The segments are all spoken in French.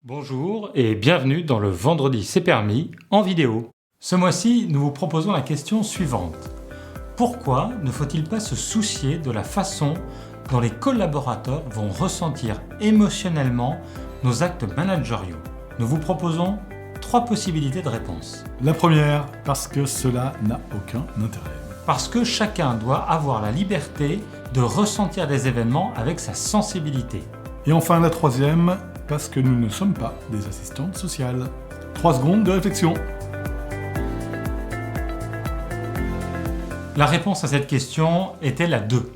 Bonjour et bienvenue dans le Vendredi c'est permis en vidéo. Ce mois-ci, nous vous proposons la question suivante. Pourquoi ne faut-il pas se soucier de la façon dont les collaborateurs vont ressentir émotionnellement nos actes managériaux? Nous vous proposons 3 possibilités de réponse. La première, parce que cela n'a aucun intérêt. Parce que chacun doit avoir la liberté de ressentir des événements avec sa sensibilité. Et enfin la troisième, parce que nous ne sommes pas des assistantes sociales. 3 secondes de réflexion. La réponse à cette question était la 2.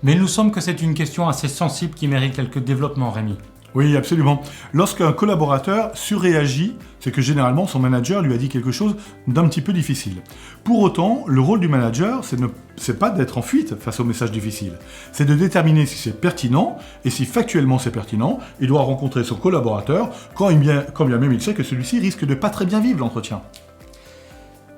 Mais il nous semble que c'est une question assez sensible qui mérite quelques développements, Rémi. Oui, absolument. Lorsqu'un collaborateur surréagit, c'est que généralement son manager lui a dit quelque chose d'un petit peu difficile. Pour autant, le rôle du manager, c'est pas d'être en fuite face aux messages difficiles. C'est de déterminer si c'est pertinent, et si factuellement c'est pertinent, il doit rencontrer son collaborateur quand bien même il sait que celui-ci risque de pas très bien vivre l'entretien.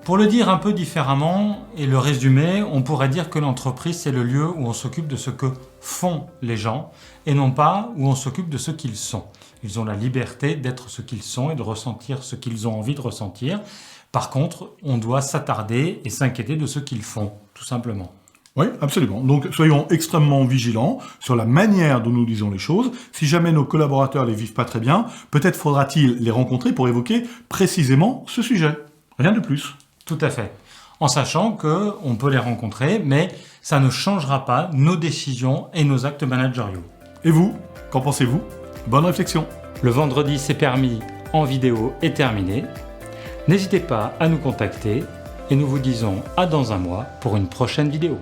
Pour le dire un peu différemment et le résumer, on pourrait dire que l'entreprise, c'est le lieu où on s'occupe de ce que font les gens et non pas où on s'occupe de ce qu'ils sont. Ils ont la liberté d'être ce qu'ils sont et de ressentir ce qu'ils ont envie de ressentir. Par contre, on doit s'attarder et s'inquiéter de ce qu'ils font, tout simplement. Oui, absolument. Donc soyons extrêmement vigilants sur la manière dont nous disons les choses. Si jamais nos collaborateurs les vivent pas très bien, peut-être faudra-t-il les rencontrer pour évoquer précisément ce sujet. Rien de plus. Tout à fait. En sachant qu'on peut les rencontrer, mais ça ne changera pas nos décisions et nos actes managériaux. Et vous, qu'en pensez-vous? Bonne réflexion. Le vendredi c'est permis en vidéo est terminé. N'hésitez pas à nous contacter et nous vous disons à dans un mois pour une prochaine vidéo.